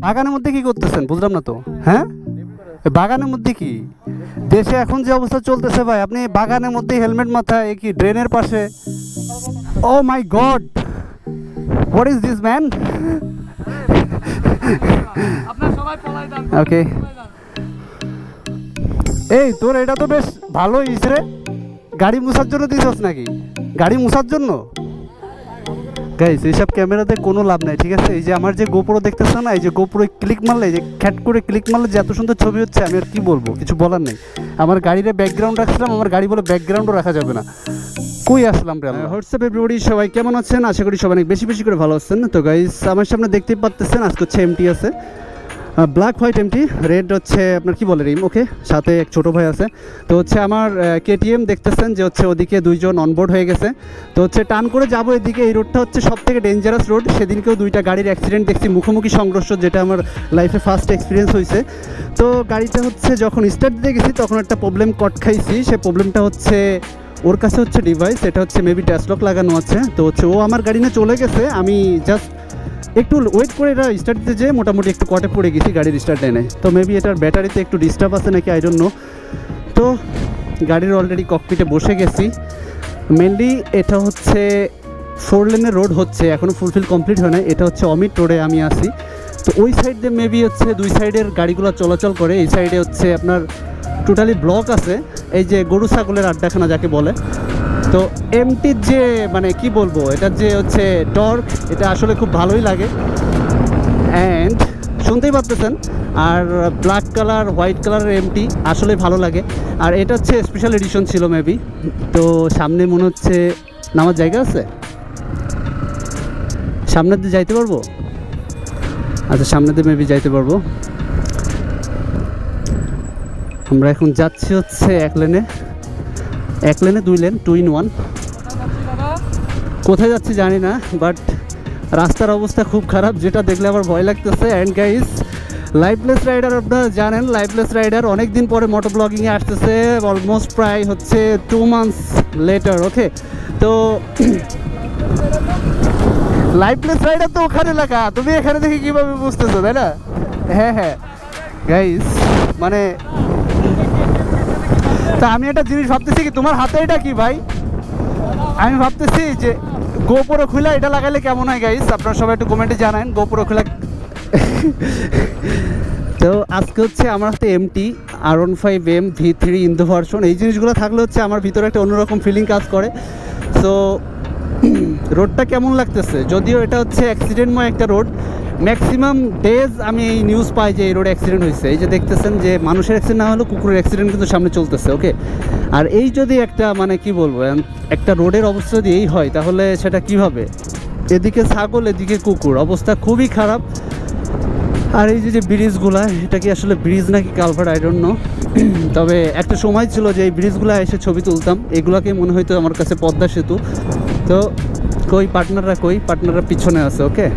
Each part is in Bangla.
বাগানের মধ্যে কি করতেছেন বুঝলাম না তো। হ্যাঁ, বাগানের মধ্যে কি? দেশে এখন যে অবস্থা চলতেছে ভাই, আপনি বাগানের মধ্যে হেলমেট মাথায়, কি ড্রেনের পাশে? Oh my god, what is this man? Okay, এই তোর এটা তো বেশ ভালো ইস রে। গাড়ি মুছার জন্য দিছস নাকি? গাড়ি মুছার জন্য? গাইস, এইসব ক্যামেরাতে কোনো লাভ নাই, ঠিক আছে? এই যে আমার যে গোপ্রো দেখতেছ না, এই যে গোপ্রো ক্লিক মারলে, এই যে খ্যাট করে ক্লিক মারলে যে এত সুন্দর ছবি হচ্ছে, আমি আর কি বলবো, কিছু বলার নেই। আমার গাড়ির ব্যাকগ্রাউন্ড রাখছিলাম, আমার গাড়ি বলে ব্যাকগ্রাউন্ডও রাখা যাবে না। কই আসলাম রে? হোয়াটসঅ্যাপ এভরিবডি, সবাই কেমন আছেন? আশা করি সবাই অনেক বেশি বেশি করে ভালো আছেন। তো গাইস, আমার সামনে দেখতেই পাচ্ছেন আজকে হচ্ছে এমটি আছে, ব্ল্যাক হোয়াইট এমটি, রেড হচ্ছে আপনার কি বলে রিম, ওকে, সাথে এক ছোটো ভাই আছে। তো হচ্ছে আমার কেটিএম দেখতেছেন যে হচ্ছে ওদিকে দুইজন অনবোর্ড হয়ে গেছে। তো হচ্ছে টান করে যাবো এদিকে, এই রোডটা হচ্ছে সব থেকে ডেঞ্জারাস রোড। সেদিনকেও দুইটা গাড়ির অ্যাক্সিডেন্ট দেখছি, মুখোমুখি সংঘর্ষ, যেটা আমার লাইফে ফার্স্ট এক্সপিরিয়েন্স হয়েছে। তো গাড়িটা হচ্ছে যখন স্টার্ট দিয়ে গেছি তখন একটা প্রবলেম কট খাইছি। সে প্রবলেমটা হচ্ছে ওর কাছে হচ্ছে ডিভাইস, এটা হচ্ছে মেবি ড্যাশলক লাগানো আছে। তো হচ্ছে ও আমার গাড়ি নিয়ে চলে গেছে, আমি জাস্ট একটু ওয়েট করে এটা স্টার্ট দিতে যেয়ে মোটামুটি একটু কটে পড়ে গেছি গাড়ির স্টার্ট এনে। তো মেবি এটার ব্যাটারিতে একটু ডিস্টার্ব আছে নাকি, আই ডোন্ট নো। তো গাড়ির অলরেডি ককপিটে বসে গেছি। মেনলি এটা হচ্ছে 4 লেনের রোড হচ্ছে, এখনও ফুলফিল কমপ্লিট হয় না। এটা হচ্ছে অমিত রোডে আমি আসি। তো ওই সাইড দিয়ে মেবি হচ্ছে দুই সাইডের গাড়িগুলো চলাচল করে। এই সাইডে হচ্ছে আপনার টোটালি ব্লক আছে, এই যে গরু ছাগলের আড্ডাখানা যাকে বলে। তো এমটির যে মানে কি বলবো, এটার যে হচ্ছে টর্ক, এটা আসলে খুব ভালোই লাগে। অ্যান্ড শুনতেই পাচ্ছেন, আর ব্ল্যাক কালার হোয়াইট কালারের এমটি আসলে ভালো লাগে। আর এটা হচ্ছে স্পেশাল এডিশন ছিল মেবি। তো সামনে মনে হচ্ছে নামার জায়গা আছে, সামনের দিয়ে যাইতে পারবো? আচ্ছা, সামনের দিয়ে মেবি যাইতে পারবো। আমরা এখন যাচ্ছি হচ্ছে এক লেনে, 2 লেন, 2 in 1। কোথায় যাচ্ছি জানি না, বাট রাস্তার অবস্থা খুব খারাপ, যেটা দেখলে আবার ভয় লাগতেছে। অ্যান্ড গাইস, লাইফলেস রাইডার আপনারা জানেন, লাইফলেস রাইডার অনেক দিন পরে মোটো ব্লগিংয়ে আসতেছে, অলমোস্ট প্রায় হচ্ছে 2 months লেটার, ওকে। তো লাইফলেস রাইডার তো ওখানে লেখা, তুমি এখানে দেখে কীভাবে বুঝতেছো, তাই না? হ্যাঁ হ্যাঁ গাইস, মানে তা আমি একটা জিনিস ভাবতেছি কি, তোমার হাতে এটা কি ভাই? আমি ভাবতেছি যে গোপ্রো খুলে এটা লাগাইলে কেমন হয় গাইস, আপনারা সবাই একটু কমেন্টে জানান গোপ্রো খুলে। তো আজকে হচ্ছে আমার হাতে MT R15M V3 Indo version, এই জিনিসগুলো থাকলে হচ্ছে আমার ভিতরে একটা অন্যরকম ফিলিং কাজ করে। সো রোডটা কেমন লাগতেছে? যদিও এটা হচ্ছে অ্যাক্সিডেন্টময় একটা রোড, ম্যাক্সিমাম ডেজ আমি এই নিউজ পাই যে এই রোডে অ্যাক্সিডেন্ট হয়েছে। এই যে দেখতেছেন যে মানুষের অ্যাক্সিডেন্ট না হলেও কুকুরের অ্যাক্সিডেন্ট কিন্তু সামনে চলতেছে, ওকে। আর এই যদি একটা মানে কি বলবো, একটা রোডের অবস্থা যদি এই হয় তাহলে সেটা কিভাবে? এদিকে ছাগল, এদিকে কুকুর, অবস্থা খুবই খারাপ। আর এই যে ব্রিজগুলা, এটা কি আসলে ব্রিজ নাকি কালভার্ট, আই ডোন্ট নো। তবে একটা সময় ছিল যে এই ব্রিজগুলো এসে ছবি তুলতাম, এগুলাকে মনে হয়তো আমার কাছে পদ্মা সেতু। তো কই পার্টনাররা পিছনে আছে, ওকে।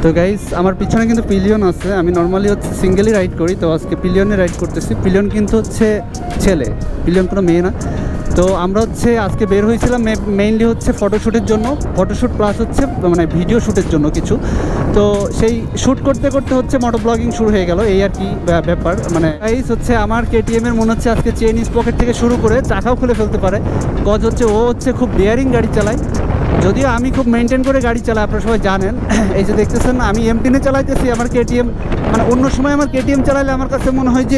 তো গাইস, আমার পিছনে কিন্তু পিলিয়ন আছে। আমি নর্মালি হচ্ছে সিঙ্গেলই রাইড করি, তো আজকে পিলিয়নে রাইড করতেছি। পিলিয়ন কিন্তু হচ্ছে ছেলে, পিলিয়ন কোনো মেয়ে না। তো আমরা হচ্ছে আজকে বের হয়েছিলাম মেইনলি হচ্ছে ফটোশ্যুটের জন্য, ফটোশ্যুট প্লাস হচ্ছে মানে ভিডিও শ্যুটের জন্য কিছু। তো সেই শ্যুট করতে করতে হচ্ছে মোটো ব্লগিং শুরু হয়ে গেল, এই আর কি ব্যাপার। মানে গাইস হচ্ছে আমার কেটিএমের মনে হচ্ছে আজকে চেইন পকেট থেকে শুরু করে চাকাও খুলে ফেলতে পারে। কজ হচ্ছে ও হচ্ছে খুব ডেয়ারিং গাড়ি চালায়, যদিও আমি খুব মেনটেন করে গাড়ি চালাই, আপনারা সবাই জানেন। এই যে দেখতেছেন আমি এমটিনে চালাইতেছি, আমার কেটিএম মানে অন্য সময় আমার কেটিএম চালাইলে আমার কাছে মনে হয় যে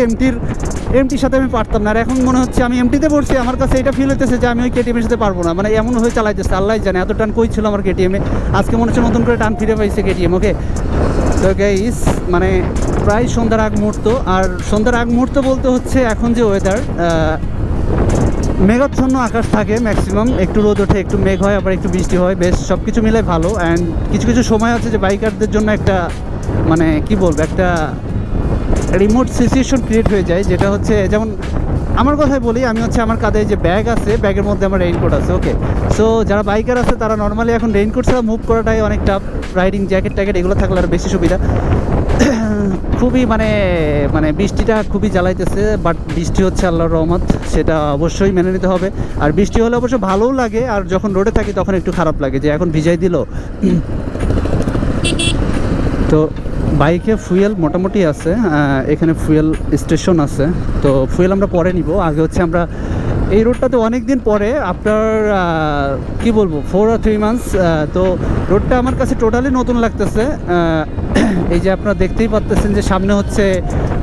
এমটির সাথে আমি পারতাম না। আর এখন মনে হচ্ছে আমি এমটিতে পড়ছি, আমার কাছে এটা ফিল হইতেছে যে আমি ওই কেটিএমের সাথে পারবো না, মানে এমন হয়ে চালাইতেছে। আল্লাহ জানে এত টান কই ছিল আমার কেটিএমে, আজকে মনে হচ্ছে নতুন করে টান ফিরে পাইছে কেটিএম, ওকে। তো গাইস, মানে প্রায় সন্ধ্যার আগ মুহূর্ত, আর সন্ধ্যার আগ মুহূর্ত বলতে হচ্ছে এখন যে ওয়েদার, মেঘাচ্ছন্ন আকাশ থাকে ম্যাক্সিমাম, একটু রোদ ওঠে, একটু মেঘ হয়, আবার একটু বৃষ্টি হয়, বেশ সব কিছু মিলে ভালো। অ্যান্ড কিছু কিছু সময় আছে যে বাইকারদের জন্য একটা মানে কি বলবো, একটা রিমোট সিচুয়েশন ক্রিয়েট হয়ে যায়, যেটা হচ্ছে যেমন আমার কথাই বলি, আমি হচ্ছে আমার কাঁধে যে ব্যাগ আছে, ব্যাগের মধ্যে আমার রেইনকোট আছে, ওকে। সো যারা বাইকার আছে তারা নর্মালি এখন রেইনকোট ছাড়া মুভ করাটাই অনেক টাফ। রাইডিং জ্যাকেট ট্যাকেট এগুলো থাকলে আরও বেশি সুবিধা। খুবই মানে বৃষ্টিটা খুবই জ্বালাইতেছে, বাট বৃষ্টি হচ্ছে আল্লাহর রহমত, সেটা অবশ্যই মেনে নিতে হবে। আর বৃষ্টি হলে অবশ্য ভালোও লাগে, আর যখন রোডে থাকি তখন একটু খারাপ লাগে যে এখন ভিজাই দিল। তো বাইকে ফুয়েল মোটামুটি আছে, এখানে ফুয়েল স্টেশন আছে। তো ফুয়েল আমরা পরে নিব, আগে হচ্ছে আমরা এই রোডটাতে অনেক দিন পরে আফটার কি বলবো 4 or 3 months, তো রোডটা আমার কাছে টোটালি নতুন লাগতেছে। এই যে আপনারা দেখতেই পাচ্ছেন যে সামনে হচ্ছে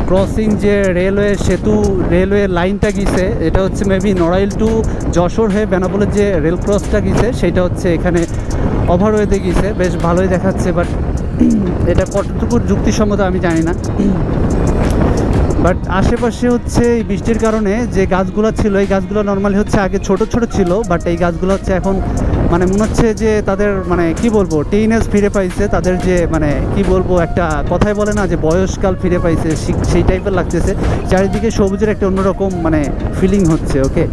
ক্রসিং, যে রেলওয়ে সেতু, রেলওয়ে লাইনটা গিয়েছে, এটা হচ্ছে মেবি নড়াইল টু যশোর হয়ে বেনাপোলের যে রেল ক্রসটা গিয়েছে সেটা হচ্ছে এখানে ওভারওয়েতে গিয়েছে, বেশ ভালোই দেখাচ্ছে। বাট এটা কতটুকু যুক্তিসম্মত আমি জানি না। বাট আশেপাশে হচ্ছে এই বৃষ্টির কারণে যে গাছগুলো ছিল, এই গাছগুলো নর্মালি হচ্ছে আগে ছোট ছোট ছিল, বাট এই গাছগুলো হচ্ছে এখন মানে মনে হচ্ছে যে তাদের মানে কি বলবো টিনেজ ফিরে পাইছে, তাদের যে মানে কি বলবো একটা কথাই বলে না যে বয়সকাল ফিরে পাইছে, সেই টাইপের লাগতেছে। চারিদিকে সবুজের একটা অন্যরকম মানে ফিলিং হচ্ছে। ওকে,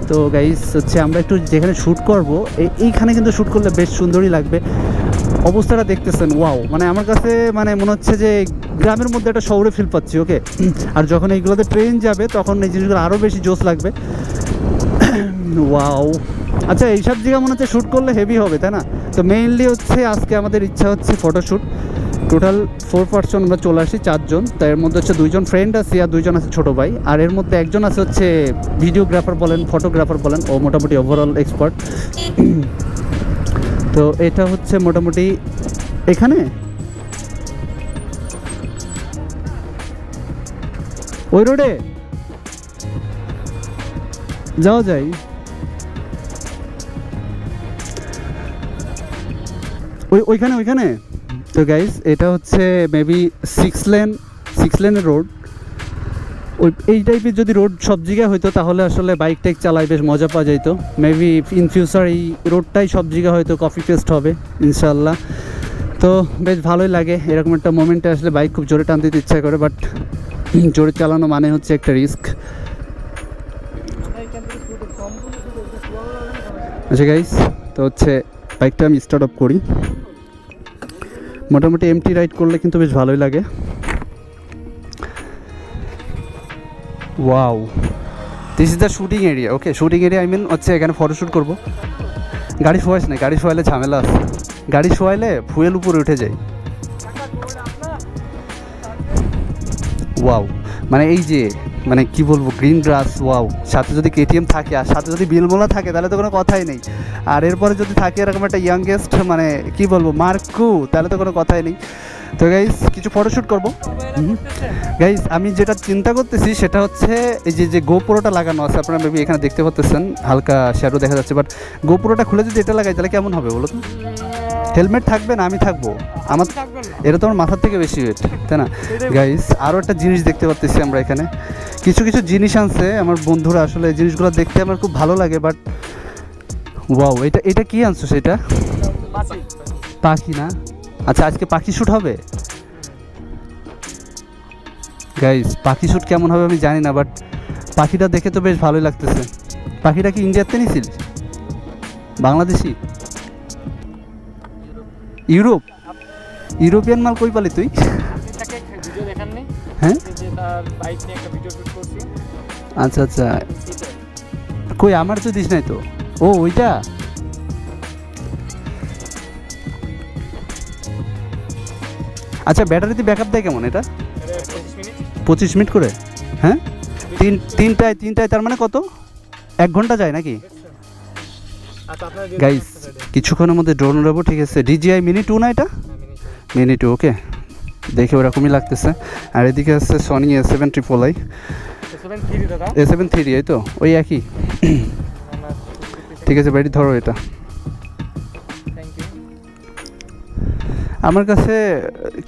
তো গাইস হচ্ছে আমরা একটু যেখানে শ্যুট করবো এইখানে কিন্তু শ্যুট করলে বেশ সুন্দরই লাগবে। অবস্থাটা দেখতেছেন, ওয়াও, মানে আমার কাছে মানে মনে হচ্ছে যে গ্রামের মধ্যে একটা শহরে ফিল পাচ্ছি। ওকে, আর যখন এইগুলোতে ট্রেন যাবে তখন এই জিনিসগুলো আরও বেশি জোশ লাগবে। ওয়াও, আচ্ছা এইসব জায়গা মনে হচ্ছে শ্যুট করলে হেভি হবে, তাই না? তো মেইনলি হচ্ছে আজকে আমাদের ইচ্ছা হচ্ছে ফটোশ্যুট। টোটাল 4 পার্সন আমরা চলে আসি, 4 জন। তাই এর মধ্যে হচ্ছে 2 জন ফ্রেন্ড আছে আর 2 জন আছে ছোটো ভাই, আর এর মধ্যে একজন আছে হচ্ছে ভিডিওগ্রাফার বলেন, ফটোগ্রাফার বলেন, ও মোটামুটি ওভারঅল এক্সপার্ট। তো এটা হচ্ছে মোটামুটি এখানে ওই রোডে যাওয়া যায়। ওইখানে তো গাইস এটা হচ্ছে মেবি 6 লেনের রোড। এই টাইপের যদি রোড সব জায়গায় হইতো তাহলে আসলে বাইক টাইক চালাই বেশ মজা পাওয়া যাইতো। মেবি ইন ফিউচার এই রোডটাই সব জায়গায় হয়তো কপি পেস্ট হবে ইনশাল্লাহ। তো বেশ ভালোই লাগে এরকম একটা মোমেন্টে আসলে। বাইক খুব জোরে টান দিতে ইচ্ছা করে, বাট জোরে চালানো মানে হচ্ছে একটা রিস্ক। আচ্ছা গাইস, তো হচ্ছে বাইকটা আমি স্টার্ট আপ করি। মোটামুটি এমটি রাইড করলে কিন্তু বেশ ভালোই লাগে। Wow, this is the shooting area. Okay, shooting area I mean হচ্ছে এখানে ফটোশ্যুট করবো। গাড়ি শোয়াইস না, গাড়ি শোয়াইলে ঝামেলা আছে, গাড়ি শোয়াইলে ফুয়েল উপরে উঠে যায়। ওয়াও, মানে এই যে মানে কি বলবো গ্রিন গ্রাস, ওয়াও, সাথে যদি কেটিএম থাকে আর সাথে যদি বিলমোলা থাকে তাহলে তো কোনো কথাই নেই। আর এরপরে যদি থাকে এরকম একটা ইয়াংগেস্ট মানে কি বলবো মার্কু, তাহলে তো কোনো কথাই নেই। তো গাইস কিছু ফটোশ্যুট করবো। গাইস আমি যেটা চিন্তা করতেছি সেটা হচ্ছে এই যে গোপ্রোটা লাগানো আছে, আপনারা মেবি এখানে দেখতে পাচ্ছেন, হালকা শ্যাডো দেখা যাচ্ছে, বাট গোপ্রোটা খুলে যদি এটা লাগাই তাহলে কেমন হবে বলো তো? হেলমেট থাকবে না, আমি থাকবো, আমার এটা তো আমার মাথার থেকে বেশি ওয়েট, তাই না? গাইস আরও একটা জিনিস দেখতে পাচ্ছি আমরা এখানে, কিছু কিছু জিনিস আনছে আমার বন্ধুরা, আসলে এই জিনিসগুলো দেখতে আমার খুব ভালো লাগে। বাট ওয়াও, এটা কি আনছো? সেটা পাখি না? আচ্ছা আজকে পাখি শ্যুট হবে গাইস। পাখি শ্যুট কেমন হবে আমি জানি না, বাট পাখিটা দেখে তো বেশ ভালোই লাগতেছে। পাখিটা কি ইন্ডিয়াতে নিছিল? বাংলাদেশি? ইউরোপিয়ান মাল কই পালি তুই? হ্যাঁ, আচ্ছা আচ্ছা, কই আমার তো দিস নাই তো। ও ওইটা, আচ্ছা ব্যাটারিতে ব্যাকআপ দেয় কেমন এটা? 25 মিনিট করে? হ্যাঁ, তিনটায় তার মানে কত? 1 ঘন্টা যায় নাকি? গাইস কিছুক্ষণের মধ্যে ড্রোন উড়াবো, ঠিক আছে? DJI Mini 2 না এটা? Mini 2, ওকে, দেখে ওরকমই লাগতেছে। আর এদিকে আছে Sony A7 III, A7 III, এই তো ওই একই। ঠিক আছে বাইরে ধরো এটা। আমার কাছে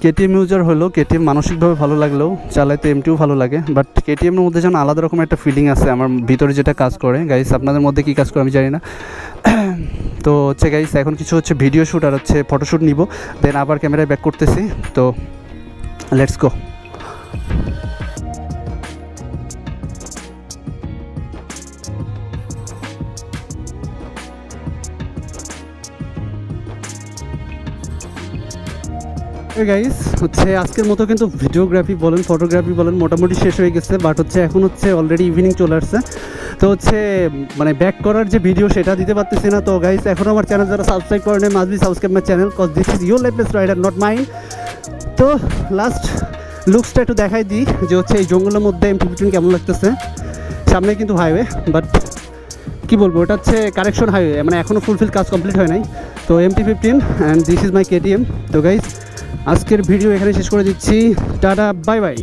কেটিএম ইউজার হলো, কেটিএম মানসিকভাবে ভালো লাগলেও চালাইতে এমটিও ভালো লাগে, বাট কেটিএমের মধ্যে যেন আলাদা রকম একটা ফিলিং আছে আমার ভিতরে, যেটা কাজ করে। গাইস আপনাদের মধ্যে কী কাজ করে আমি জানি না। তো হচ্ছে গাইস এখন কিছু হচ্ছে ভিডিও শ্যুট আর হচ্ছে ফটোশ্যুট নিব, দেন আবার ক্যামেরায় ব্যাক করতেছি। তো লেটস গো। গাইস হচ্ছে আজকের মতো কিন্তু ভিডিওগ্রাফি বলেন ফটোগ্রাফি বলেন মোটামুটি শেষ হয়ে গেছে, বাট হচ্ছে এখন হচ্ছে অলরেডি ইভিনিং চলে আসছে। তো হচ্ছে মানে ব্যাক করার যে ভিডিও সেটা দিতে পারতেছি না। তো গাইস এখন আমার চ্যানেল যারা সাবস্ক্রাইব করে নেয় must be subscribe my channel, cause this is your life best rider not mine. তো লাস্ট লুকসটা একটু দেখাই দিই যে হচ্ছে এই জঙ্গলের মধ্যে M215 কেমন লাগতেছে। সামনে কিন্তু হাইওয়ে, বাট কী বলবো ওটা হচ্ছে কারেকশন হাইওয়ে, মানে এখনও ফুলফিল কাজ কমপ্লিট হয় নাই। তো MT15 and this is my KTM। তো গাইস আজকের ভিডিও এখানে শেষ করে দিচ্ছি, টাটা বাই বাই।